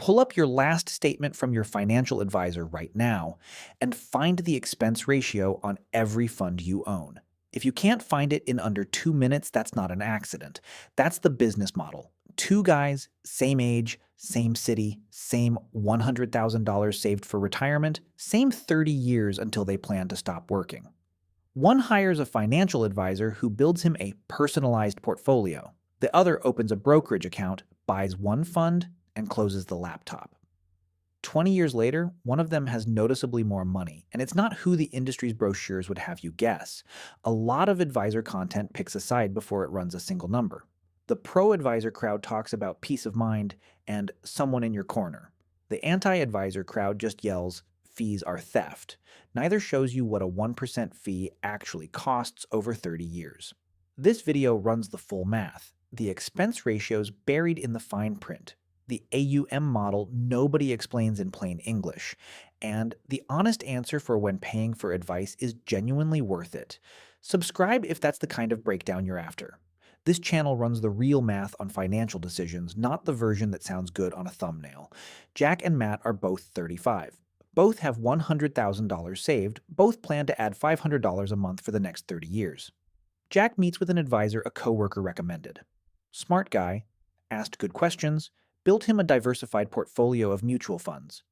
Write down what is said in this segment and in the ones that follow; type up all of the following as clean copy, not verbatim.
Pull up your last statement from your financial advisor right now and find the expense ratio on every fund you own. If you can't find it in under 2 minutes, that's not an accident. That's the business model. Two guys, same age, same city, same $100,000 saved for retirement, same 30 years until they plan to stop working. One hires a financial advisor who builds him a personalized portfolio. The other opens a brokerage account, buys one fund, and closes the laptop. 20 years later, one of them has noticeably more money, and it's not who the industry's brochures would have you guess. A lot of advisor content picks a side before it runs a single number. The pro-advisor crowd talks about peace of mind and someone in your corner. The anti-advisor crowd just yells, fees are theft. Neither shows you what a 1% fee actually costs over 30 years. This video runs the full math. The expense ratios buried in the fine print. The AUM model nobody explains in plain English. And the honest answer for when paying for advice is genuinely worth it. Subscribe if that's the kind of breakdown you're after. This channel runs the real math on financial decisions, not the version that sounds good on a thumbnail. Jack and Matt are both 35. Both have $100,000 saved. Both plan to add $500 a month for the next 30 years. Jack meets with an advisor a coworker recommended. Smart guy, asked good questions, built him a diversified portfolio of mutual funds.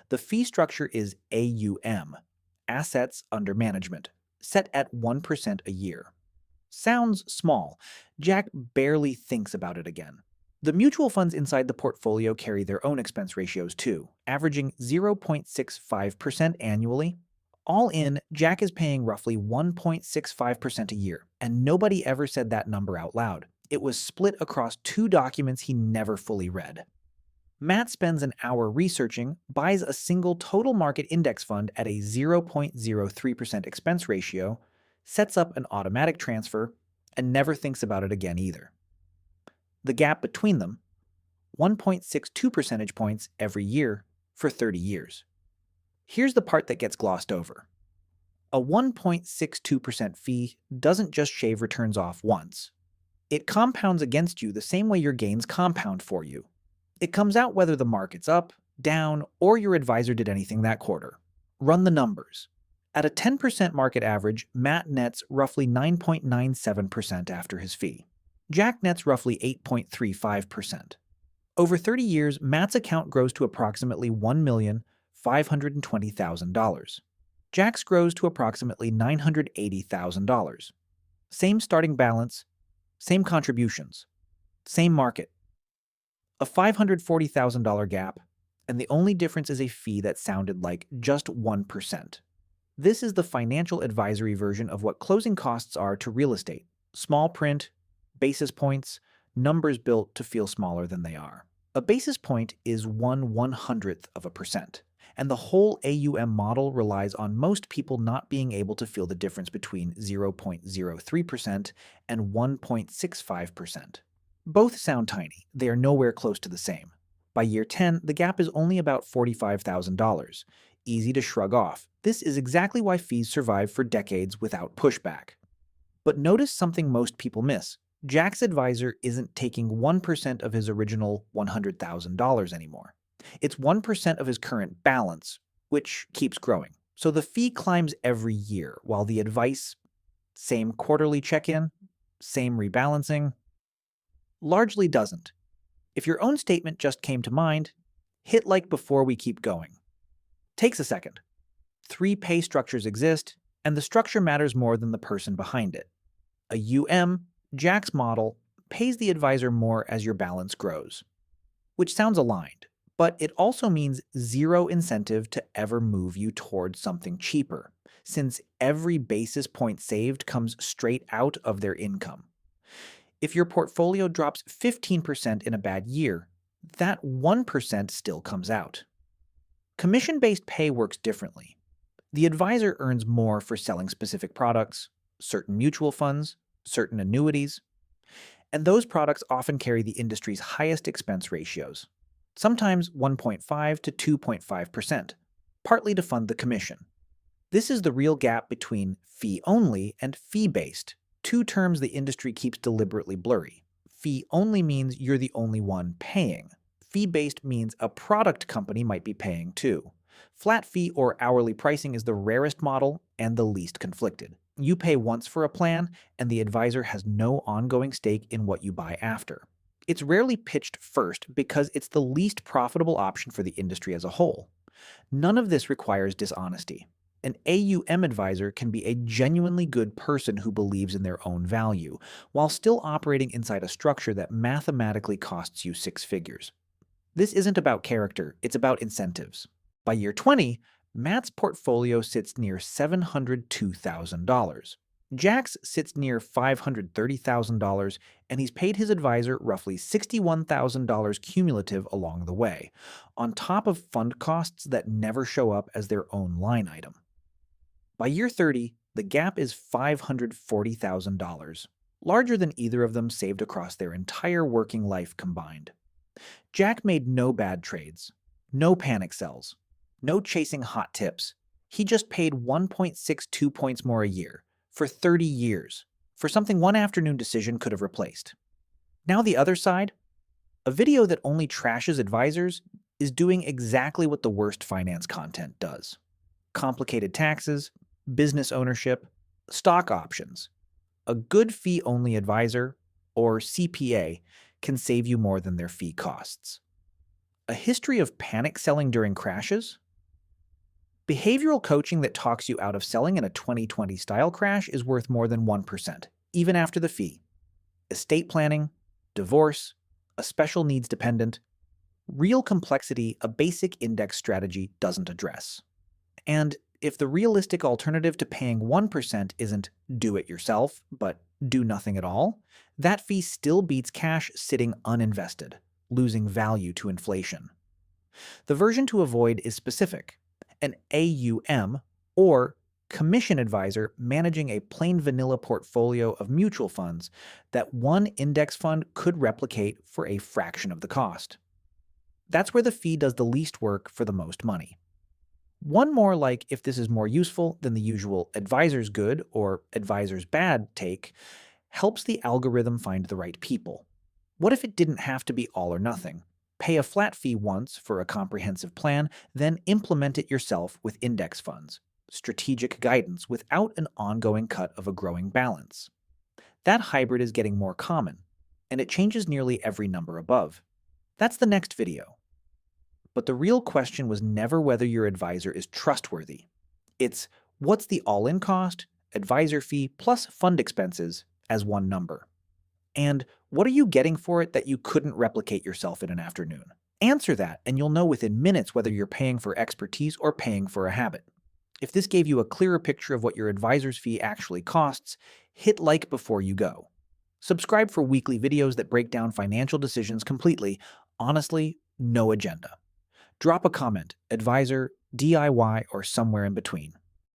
The fee structure is AUM, assets under management, set at 1% a year. Sounds small. Jack barely thinks about it again. The mutual funds inside the portfolio carry their own expense ratios too, averaging 0.65% annually. All in, Jack is paying roughly 1.65% a year, and nobody ever said that number out loud. It was split across two documents he never fully read. Matt spends an hour researching, buys a single total market index fund at a 0.03% expense ratio, sets up an automatic transfer, and never thinks about it again either. The gap between them, 1.62 percentage points every year for 30 years. Here's the part that gets glossed over. A 1.62% fee doesn't just shave returns off once. It compounds against you the same way your gains compound for you. It comes out whether the market's up, down, or your advisor did anything that quarter. Run the numbers. At a 10% market average, Matt nets roughly 9.97% after his fee. Jack nets roughly 8.35%. Over 30 years, Matt's account grows to approximately $1,520,000. Jack's grows to approximately $980,000. Same starting balance, same contributions, same market. A $540,000 gap, and the only difference is a fee that sounded like just 1%. This is the financial advisory version of what closing costs are to real estate. Small print, basis points, numbers built to feel smaller than they are. A basis point is 1/100th of a percent, and the whole AUM model relies on most people not being able to feel the difference between 0.03% and 1.65%. Both sound tiny. They are nowhere close to the same. By year 10, the gap is only about $45,000. Easy to shrug off. This is exactly why fees survive for decades without pushback. But notice something most people miss. Jack's advisor isn't taking 1% of his original $100,000 anymore. It's 1% of his current balance, which keeps growing. So the fee climbs every year, while the advice, same quarterly check-in, same rebalancing, largely doesn't. If your own statement just came to mind, hit like before we keep going. Takes a second. 3 pay structures exist, and the structure matters more than the person behind it. A UM, Jack's model, pays the advisor more as your balance grows, which sounds aligned, but it also means zero incentive to ever move you towards something cheaper, since every basis point saved comes straight out of their income. If your portfolio drops 15% in a bad year, that 1% still comes out. Commission-based pay works differently. The advisor earns more for selling specific products, certain mutual funds, certain annuities, and those products often carry the industry's highest expense ratios, sometimes 1.5 to 2.5%, partly to fund the commission. This is the real gap between fee-only and fee-based, two terms the industry keeps deliberately blurry. Fee-only means you're the only one paying. Fee-based means a product company might be paying too. Flat fee or hourly pricing is the rarest model and the least conflicted. You pay once for a plan, and the advisor has no ongoing stake in what you buy after. It's rarely pitched first because it's the least profitable option for the industry as a whole. None of this requires dishonesty. An AUM advisor can be a genuinely good person who believes in their own value, while still operating inside a structure that mathematically costs you six figures. This isn't about character, it's about incentives. By year 20, Matt's portfolio sits near $702,000. Jack's sits near $530,000, and he's paid his advisor roughly $61,000 cumulative along the way, on top of fund costs that never show up as their own line item. By year 30, the gap is $540,000, larger than either of them saved across their entire working life combined. Jack made no bad trades, no panic sells, no chasing hot tips. He just paid 1.62 points more a year, for 30 years, for something one afternoon decision could have replaced. Now the other side, a video that only trashes advisors is doing exactly what the worst finance content does. Complicated taxes, business ownership, stock options. A good fee-only advisor, or CPA, can save you more than their fee costs. A history of panic selling during crashes? Behavioral coaching that talks you out of selling in a 2020 style crash is worth more than 1%, even after the fee. Estate planning, divorce, a special needs dependent, real complexity a basic index strategy doesn't address. And if the realistic alternative to paying 1% isn't do it yourself, but do nothing at all, that fee still beats cash sitting uninvested, losing value to inflation. The version to avoid is specific. An AUM, or commission advisor managing a plain vanilla portfolio of mutual funds that one index fund could replicate for a fraction of the cost. That's where the fee does the least work for the most money. One more like if this is more useful than the usual advisor's good or advisor's bad take helps the algorithm find the right people. What if it didn't have to be all or nothing? Pay a flat fee once for a comprehensive plan, then implement it yourself with index funds, strategic guidance without an ongoing cut of a growing balance. That hybrid is getting more common, and it changes nearly every number above. That's the next video. But the real question was never whether your advisor is trustworthy. It's what's the all-in cost, advisor fee plus fund expenses as one number. And what are you getting for it that you couldn't replicate yourself in an afternoon? Answer that, and you'll know within minutes whether you're paying for expertise or paying for a habit. If this gave you a clearer picture of what your advisor's fee actually costs, hit like before you go. Subscribe for weekly videos that break down financial decisions completely, honestly, no agenda. Drop a comment, advisor, DIY, or somewhere in between.